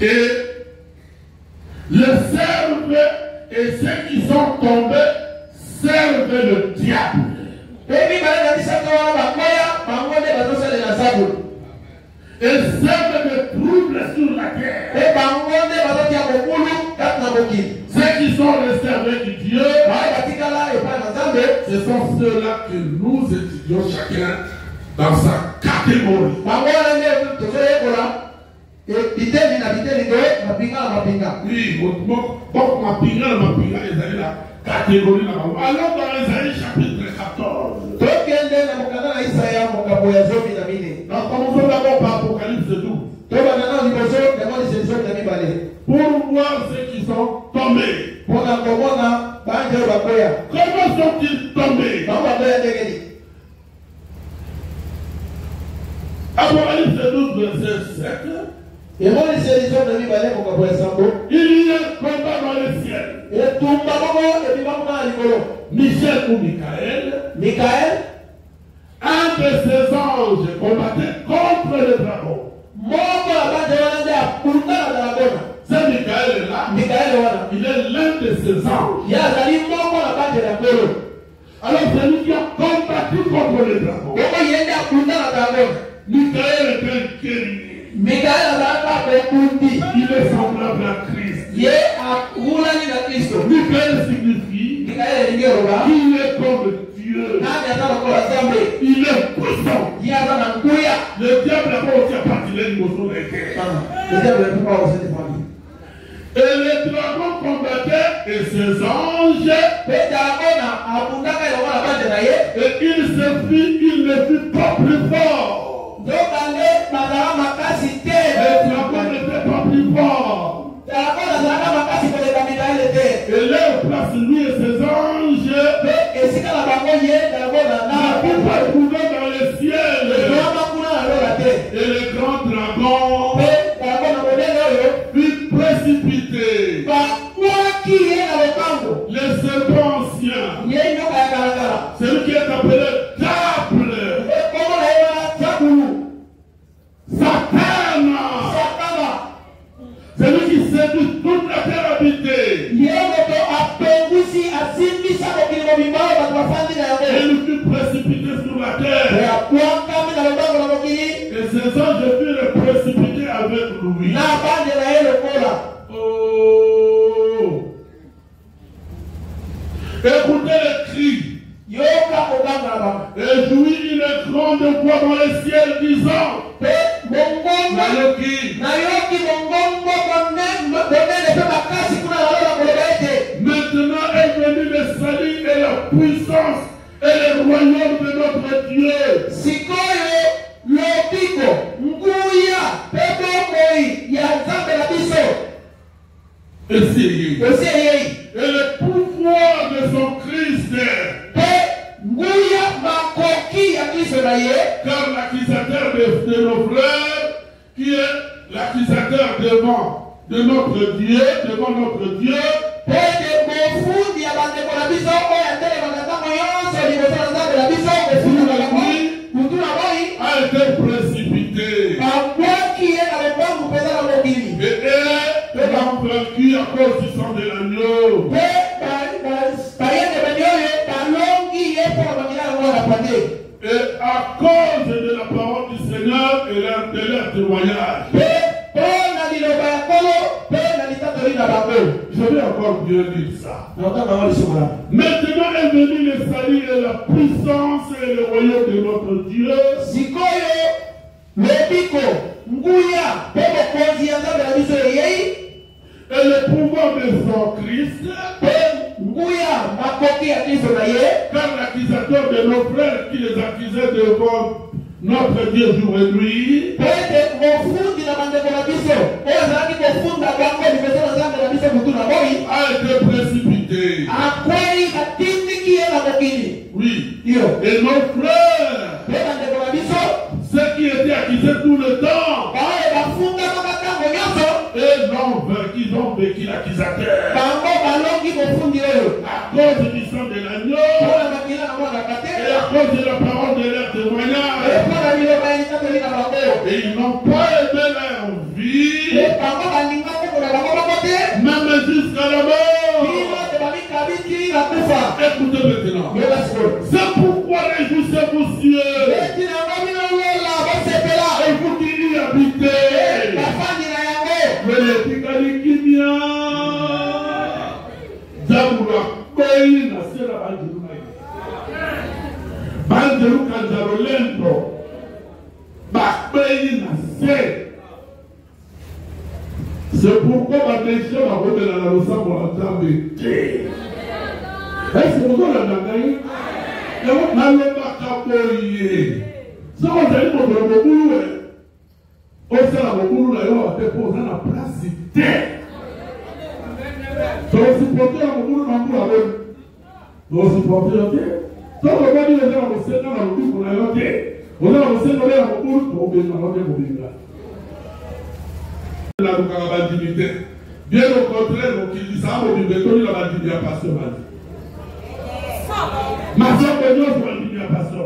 Et les servent et ceux qui sont tombés servent le diable. Et servent de troubles sur la terre. Ceux qui sont restés avec Dieu, ce sont ceux-là que nous étudions chacun dans sa catégorie. Oui, donc ma pinga, ils la catégorie là-bas. Alors dans Isaïe chapitre 14. Nous commençons d'abord par Apocalypse 12. Pour voir ceux qui sont tombés. Comment sont-ils tombés? Apocalypse 12, verset 7. Il y a un combat dans le ciel. Michel ou Michael, un de ses anges combattait contre le dragon. C'est Michael là. Il est l'un de ses anges. Alors c'est lui qui a combattu contre le dragon. Michael est un guerrier. Il est semblable à Christ. Michael signifie qu'il est comme Dieu. Il est puissant. Le diable n'a pas aussi appartenu au son des terres. Et le dragon combattait et ses anges. Et il ne fut pas plus fort. Le dragon n'était pas plus fort. Et leur place lui et ses anges n'ont pas trouvé dans le ciel. Et le grand dragon fut précipité. Le serpent ancien, celui qui est appelé Diable, Satan, celui qui séduit toute la terre habitée. Et il fut précipité sur la terre. Et ses anges furent le précipiter avec lui. Oh! Écoutez le cri. Et jouit une grande voix dans le ciel disant, Nayoki, maintenant est venu le salut et la puissance et le royaume de notre Dieu. Et le pouvoir de son Christ. car l'accusateur de nos frères, qui est l'accusateur de notre Dieu, a été précipité. Et l'ont vaincu à cause du sang de l'agneau. Et à cause de la parole du Seigneur et de leur témoignage. Je vais encore bien dire ça. Maintenant est venu le salut et la puissance et le royaume de notre Dieu. Et le pouvoir de son Christ. Car l'accusateur de nos frères qui les accusait devant notre Dieu jour et nuit a été précipité. Oui. Et nos frères, ceux qui étaient accusés tout le temps, et ils ont vécu l'accusateur. À cause du sang de l'agneau et à cause de la parole de leur témoignage. Et ils n'ont pas aimé leur vie, même jusqu'à la mort. Écoutez maintenant. C'est pourquoi réjouissez-vous cieux. Et vous qui y habitez. C'est pourquoi ma nation a voté la leçon pour l'entendre. Est-ce que vous avez la gagné? Et vous n'allez pas capoyer. Si vous allez pour le boulot, au sein de boulot, là, on va déposer la place cité. Donc, supporter la boulot, on va la même. Donc, supporter la boulot. Donc, on va dire que vous êtes dans la boulot, on a yoté. On a aussi donné la boulot, on va bien la boulot. La bandimité. Bien au contraire, on dit ça, on dit que la bandimité a passé mal. Ma soeur, on dit que la bandimité a passé.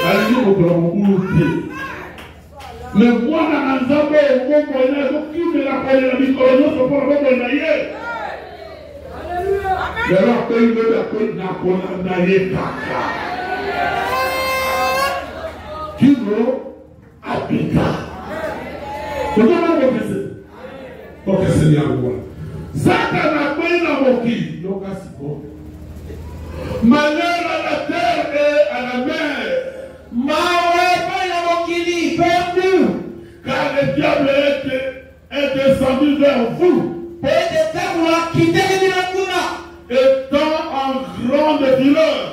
Allez, on va vous mais moi, dans un zambé, on va vous qui me l'a collé la micro, on va vous donner. Mais alors, quand il veut la colle, n'a pas naïe caca. Qui veut habiter? Comment on fait ça? Pour que c'est bien voir. Satan a pris la moquille. Donc, c'est bon. Malheur à la terre et à la mer. Car le diable est descendu vers vous. Étant en grande fureur.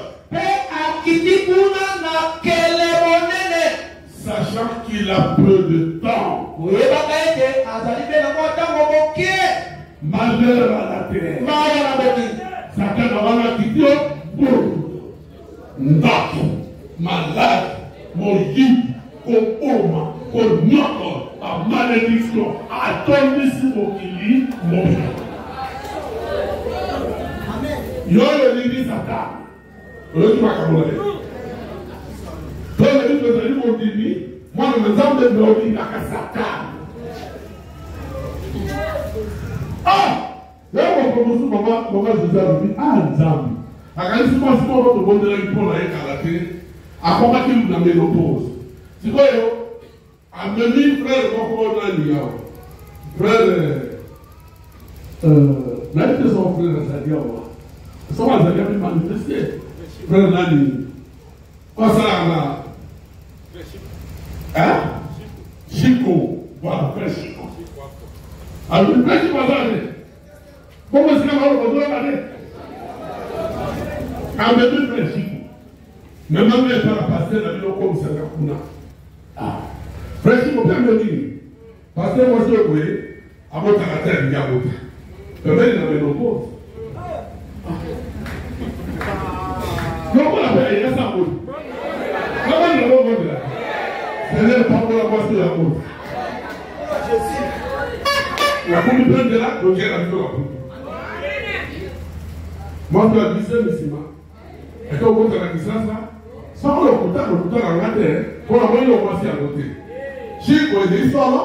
Sachant qu'il a peu de temps. Malheur à la terre. Satan a quitté. Malade, maudit, comme nyoko, à malédiction, à ton ici, qui mobile. Yo le dit Satan. Le dit Makamolé. Toi le dit que je dis mon dimi, moi je me sens de me dire à Satan. Ah! Là on commence comment je dis ah Nzambi. Akali sima sima votre bonne langue pour la kalaté. À comment qu'il nous amène l'oppose. C'est quoi yo? À même frère comment on a dit frère même que son frère Zadia son Zadia peut manifester. Frère Nani. Quoi ça là? Hein? Chico. Voilà, frère Chico. Alors, frère Chico va aller. Comment est-ce qu'on va le aller? Ah, mais deux frères Chico. Mais même les frères passer la vie comme ça, ah. Frère Chico, bien me dire. Parce que moi, je veux, à mon caractère, il y a beaucoup. Le mec, il avait nos pauvres. Non, on l'a fait. passer la cause. La commune de là, donc j'ai la vie de la commune. Moi, je dois dire ça, mais c'est moi. Et quand on compte la distance là, sans le contact, le contact en terre, pour la moyenne, on va s'y arrêter. J'ai quoi des histoires là?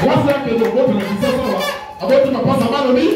Moi, c'est que le vote de la distance là, avant que tu m'as pas sa main, oui?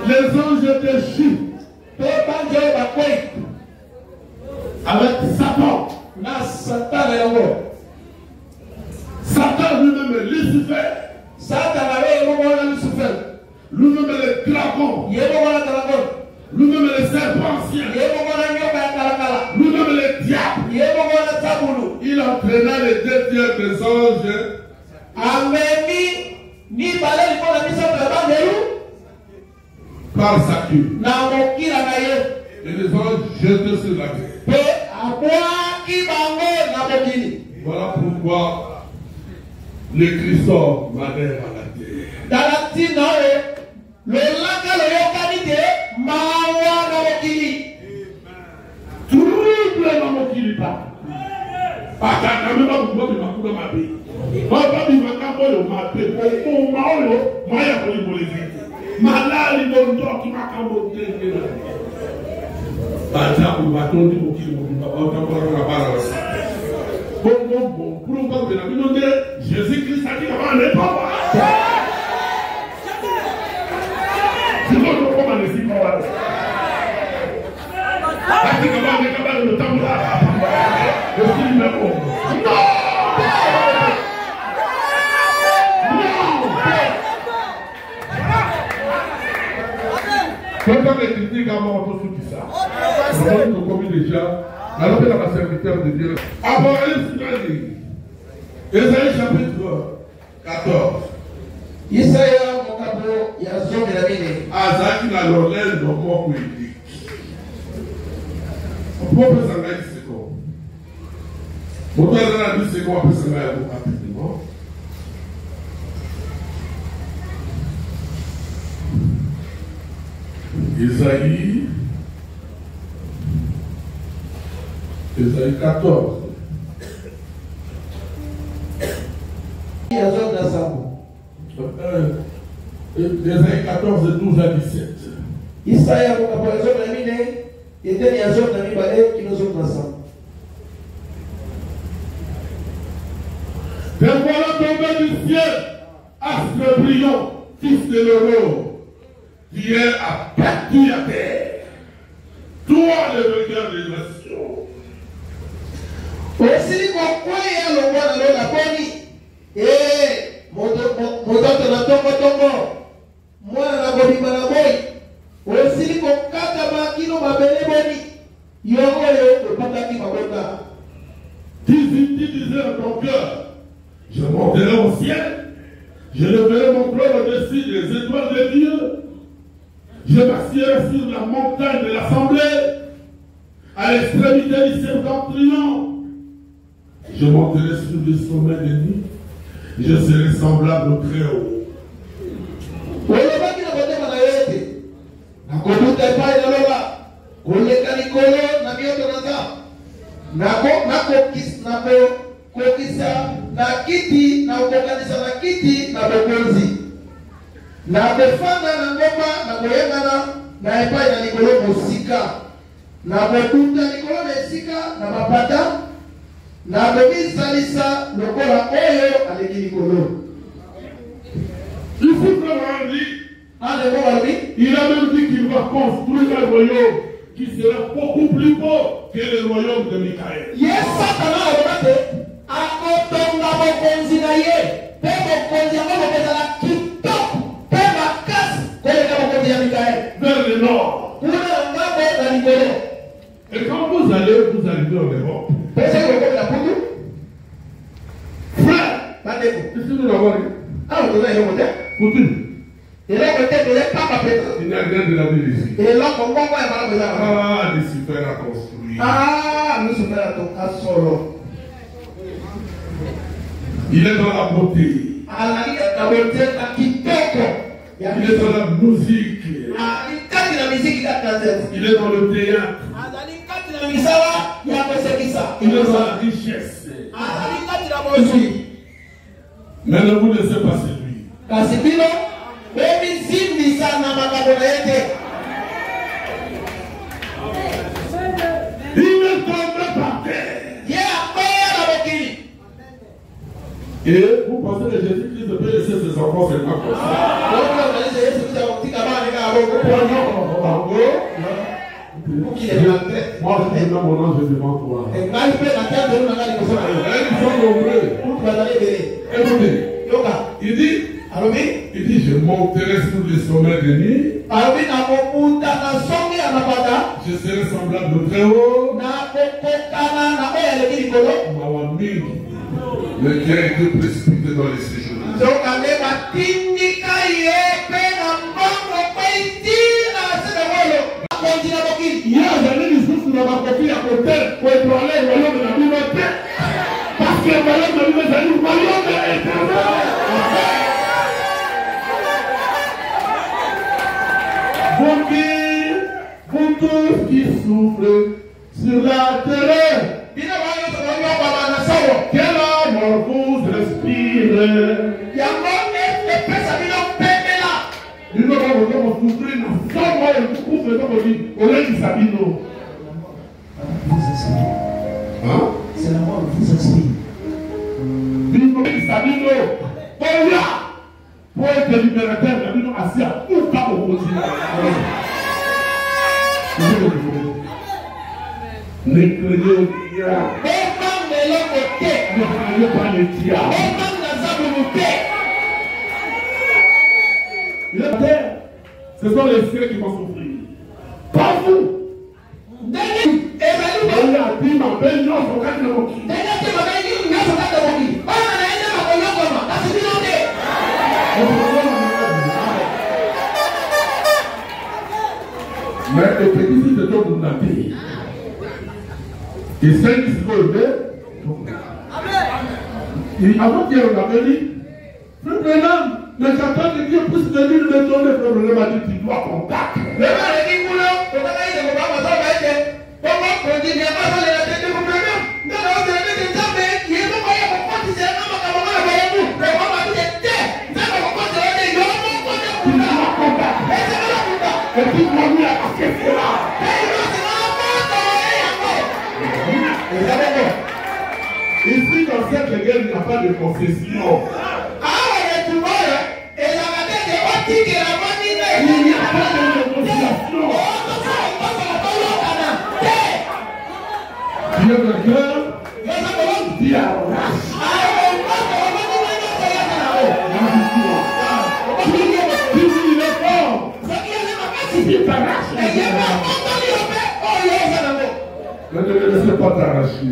Les anges déchus avec Satan. Satan lui-même est Lucifer. Lui-même est le dragon. Lui-même est le serpent ancien. Lui-même est le diable. Il entraîna les deux tiers des anges. Par sa queue. Et les anges jetés sur la terre. Voilà pourquoi l'écrit sort ma mère à la terre. Trouble dans mon kilipa. Jésus-Christ a dit avant n'est pas. C'est bon, comment les filles vont le temps là. Le film est bon. Non! Quand on est critique à mon tout ça, on commis déjà, alors que la serviteur de Dieu. Abraham dit, Ésaïe chapitre 14. Isaïe mokapo ya zombie la mine. Azaki na lolel no moko idi. Pourquoi ça n'a pas été quoi? Pourquoi ça n'a pas été quoi? Parce que ça n'a pas été quoi? Isaïe 14. Isaïe 14, 12 à 17. Isaïe mokapo ya zombie la mine. Et then il y a d'autres amis qui nous ont ensemble. Te voilà tombé du ciel, astre brillant, fils de l'aurore, qui est abattu à terre. Toi, le regard des nations. Aussi, pourquoi il y a le roi de la poni? Eh, mon docteur n'a pas tombé. Moi, la boni malaboy. Aussi, pourquoi kino mabele boni yongo yo opataki mabota. Tu disais en ton cœur, je monterai au ciel, je leverai mon trône au-dessus des étoiles de Dieu, je m'assierai sur la montagne de l'assemblée, à l'extrémité du septentrion, je monterai sur le sommet des nuits, je serai semblable au Très-Haut. Koleka likolo na mioto naza kokisa na kiti na kokanisa na kiti na bokonzi na befanda na ngoma na koyengana na epai na likolo mosika na bokuta likolo na esika na mapata Na domi salisa lokola oyo aleki likolo. Il faut vraiment dire. Il a même dit qu'il va construire un royaume qui sera beaucoup plus beau que le royaume de Michaël. Yes, Satan a akotonga bokonzi na ye. Pe bokonzi yango bokozala kitoko. Pe makasi koleka bokonzi ya Michaël. Vers le nord. Kuna ngambo na libolo. Et quand vous arrivez en Europe. Pesa ko la putu. Frère, bandeko. Qu'est-ce que nous l'avons dit? Ah, on a eu monté. Putu. Et là, peut-être, il n'est pas peut-être. Il n'y a rien de la vie ici. Et là, on va voir la Ah, des super à construire. Ah, nous sommes à solo. Il est dans la beauté. La beauté, la kitoko. Il est dans la musique. Il est dans le théâtre. Il est dans la richesse. Mais ne vous laissez pas séduire. Il est tombé par terre. Et vous pensez que Jésus-Christ peut laisser ses enfants seulement comme ça? Moi, je suis dans mon ange devant toi. Ils sont nombreux. Écoutez, il dit, je monterai sur les sommets de nuit. Je serai semblable au très haut. Le qui a été précipité dans les séjours. Parce que le royaume de Dieu est un royaume éternel. Vous tous qui souffrent sur la terre, quel amour vous respire. Il ne va pas vous souffrir, non, moi, vous pouvez pas vous dire, on est du Sabino. C'est la mort qui vous inspire. Sabino, pour être libérateur, Sabino assis à tout cas au continent. Ne craignez rien. Ne craignez pas les diables. La terre, ce sont les cieux qui vont souffrir. Pas vous. Mais le petit fils de Dieu nous a dit. Et celles qui se sont levées. Avant qu'il y ait un avenir, frère Branham, mais j'attends que Dieu puisse venir me donner. Frère Branham a dit tu dois combattre. Et puis moi, lui, à ce que c'est là. Ici, dans cette guerre, il n'y a pas de concession. Il n'y a pas de négociation. Dieu de guerre, Dieu arrache. Il est fort. Il t'arrache. Ne laissez pas t'arracher.